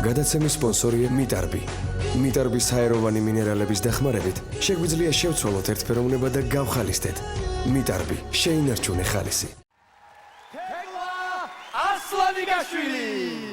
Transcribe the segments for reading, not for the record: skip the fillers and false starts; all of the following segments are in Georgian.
გადაცემის სპონსორია მიტარბი. მიტარბის საეროვანი მინერალების დახმარებით შეგვიძლია შევცვალოთ ერთფეროვნება და გავხალისდეთ. მიტარბი, შეინარჩუნე ხალისი. ასლანიკაშვილი!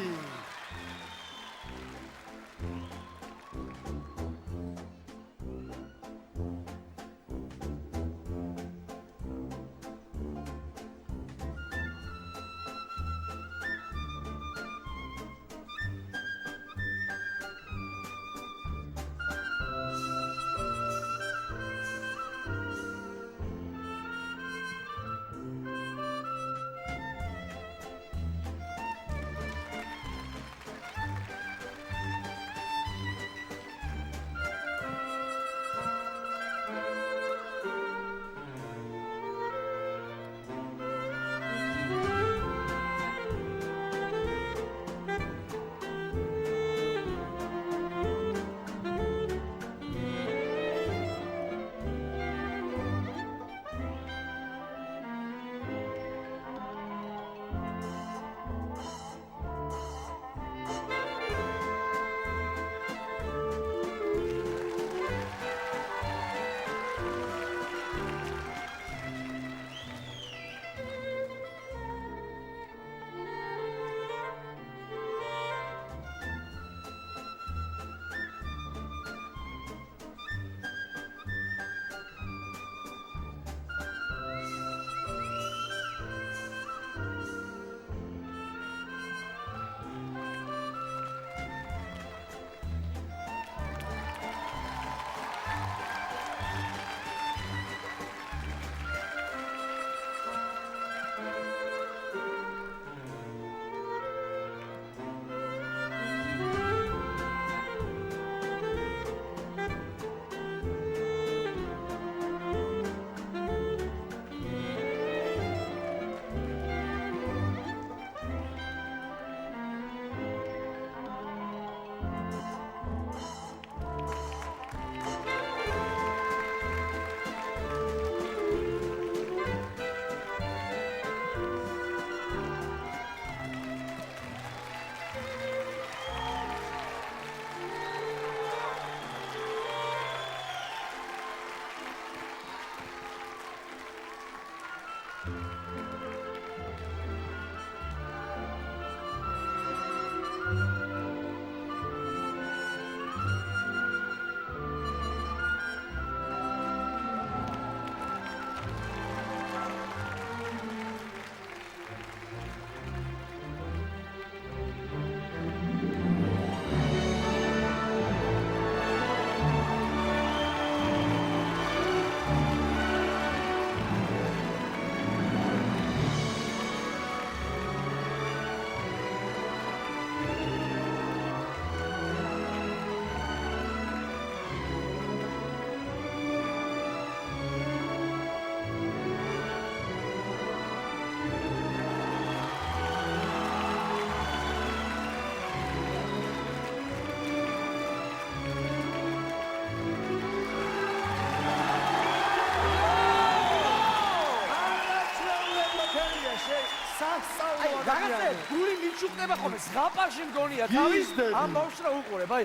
გული მიჩუქდება ხოლმე ზღაპარში მგონია თავის ამ ბავშვს რა უყურებ აი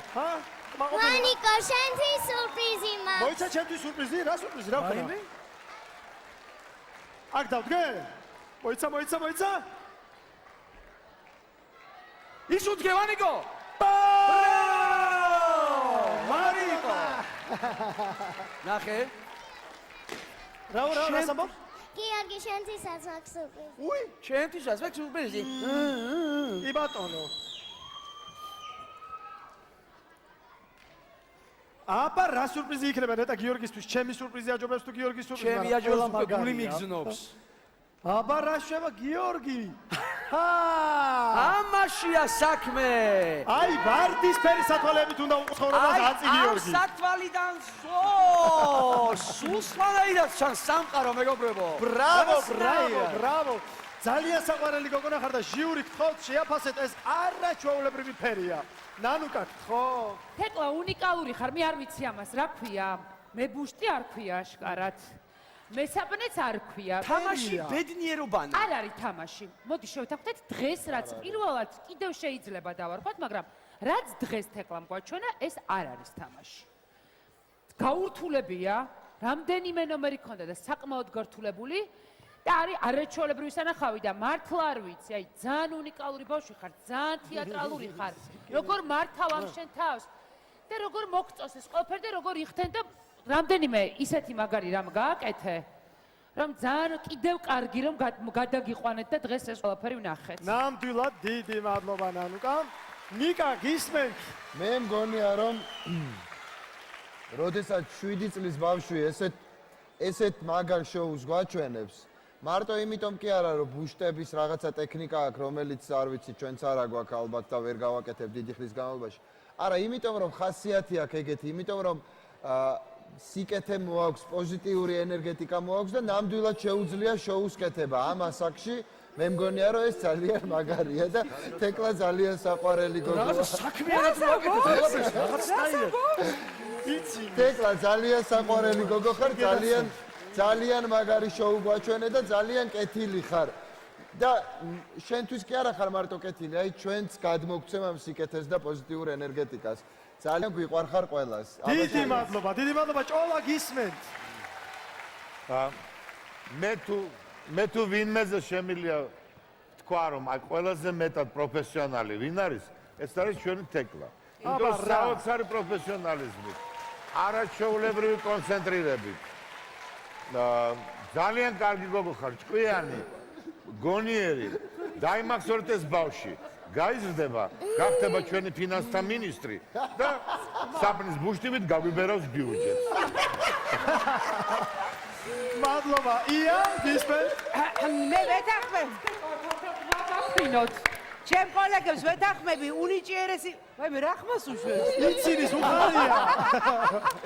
ვანიკო შენთვის სურპრიზი მაქვს მოიცა ჩემთვის სურპრიზი რა სურპრიზი რა ხდება აქ დავდგე მოიცა ის უთგე ვანიკო ვანიკო ნახე რა სამბო გიორგი შენთვისაც მაქვს სურპრიზი უი შენთვისაც მაქვს სურპრიზი იბატონო აბა რა სურპრიზი იქნება ნეტა გიორგისთვის ჩემი სურპრიზი აჯობებს თუ გიორგის სურპრიზი ჩემი აჯობებს თუ გული მიგზნობს აბა რა შევა გიორგი ამაშია საქმე აი ვარდისფერი სათვალეებით უნდა უცხოვრობას აწი გიორგი ამ სათვალიდან სულ სხვანაირად ჩანს სამყარო მეგობრებო ბრავო ძალიან საყვარელი გოგონა ხარ და ჟიური გთხოვთ შეაფასეთ ეს არაჩვეულებრივი ფერია ნანუკა გთხოვ თეკლა უნიკალური ხარ მე არ ვიცი ამას რა ქვია მე ბუშტი არ ქვია აშკარად მესაბნეც არ ქვია. თამაში ბედნიერობანა. არ არის თამაში. მოდი შევთანხმდეთ დღეს რაც პირველად კიდევ შეიძლება დავარქვათ, მაგრამ რაც დღეს თეკლამ გვაჩვენა, ეს არ არის თამაში. გაურთულებია, რამდენიმე ნომერი ქონდა და საკმაოდ გართულებული და არის არაჩვეულებრივი სანახავი და მართლა არ ვიცი, აი ძალიან უნიკალური ბავშვი ხარ, ძალიან თეატრალური ხარ. როგორ მართავ ამ შენ თავს და როგორ მოგწოს ეს ყველაფერი და როგორ იხდენ და რამდენიმე ისეთი მაგარი რამ გააკეთე, რომ ძალიან კიდევ კარგი რომ გადაგიყვანეთ და დღეს ეს ყველაფერი ვნახეთ. ნამდვილად დიდი მადლობა ნანუკა. ნიკა გისმენთ? მე მგონია რომ როდესაც 7 წლის ბავშვი ესეთ მაგარ შოუს გვაჩვენებს, მარტო იმიტომ კი არა რომ ბუშტების რაღაცა ტექნიკა აქვს, რომელიც არ ვიცი, ჩვენც არა გვაქვს ალბათ და ვერ გავაკეთებ დიდი ხნის განმავლობაში. არა, იმიტომ რომ ხასიათი აქვს ეგეთი, იმიტომ რომ სიკეთე მოაქვს, პოზიტიური ენერგეტიკა მოაქვს და ნამდვილად შეუძლია შოუს კეთება. ამ ასაკში მე მგონია რომ ეს ძალიან მაგარია და თეკლა ძალიან საყვარელი გოგოა. საქმიანად მოაკეთეთ, რაღაც სტაილად. იცი. თეკლა ძალიან საყვარელი გოგო ხარ, ძალიან მაგარი შოუ გვაჩვენე და ძალიან კეთილი ხარ. და შენთვის კი არა ხარ მარტო კეთილი, აი ჩვენც გადმოგცემ ამ სიკეთეს და პოზიტიურ ენერგეტიკას. ძალიან გვიყვარხარ ყველას. დიდი მადლობა, ჭოლა გისმენთ? მე თუ ვინმეზე შემიძლია თქვა რომ აი ყველაზე მეტად პროფესიონალი ვინ არის? ეს არის ჩვენი თეკლა. იმიტომ საოცარი პროფესიონალიზმით, არაჩვეულებრივი კონცენტრირებით. ძალიან კარგი გოგო ხარ, ჭკვიანი, გონიერი, დაიმახსოვრეთ ეს ბავშვი. გაიზრდება, გახდება ჩვენი ფინანსთა მინისტრი და საპნის ბუშტივით გაგვიბერავს ბიუჯეტს. მადლობა. ია, გისმენთ? მე ვეთანხმებ. ჩემ კოლეგებს ვეთანხმები უნიჭიერესი. ვაი მე რა ხმას უშვებს? იცირის უხარია.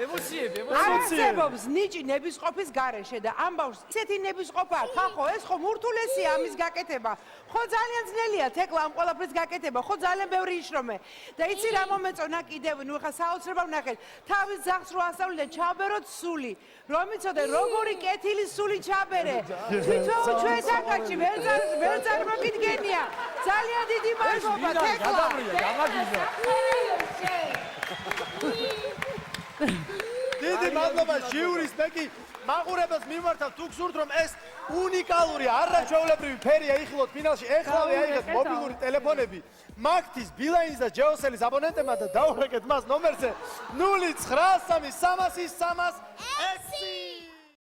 ემოციები. არსებობს ნიჭი ნებისყოფის გარეშე და ამ ბავშვს ისეთი ნებისყოფა აქვს, ხახო ეს ხომ ურთულესია ამის გაკეთება. ხო ძალიან ძნელია თეკლა ამ ყველაფრის გაკეთება, ხო ძალიან ბევრი იშრომე. და იცი რა მომეწონა კიდევ, ნუ ხა საოცრება ვნახეთ. თავის ძაღლს რო ასწავლიდან ჩაბეროთ სული. რომ იცოდე როგორი კეთილი სული ჩაბერე. თვითონ ჩვენ საკაცი ვერ წარმოგიდგენია. ძალიან დიდი მადლობა თეკლა. დიდი მადლობა ჟიურის ბეკი. მაყურებელს მიმართავ თუ გსურთ რომ ეს უნიკალური არაჩვეულებრივი ფერია იხილოთ ფინალში, ეხლავე აიღეთ მობილური ტელეფონები მაგთის, ბილაინის და ჯეოსელის აბონენტებმა და დაურეკეთ მას ნომერზე 0933 300 300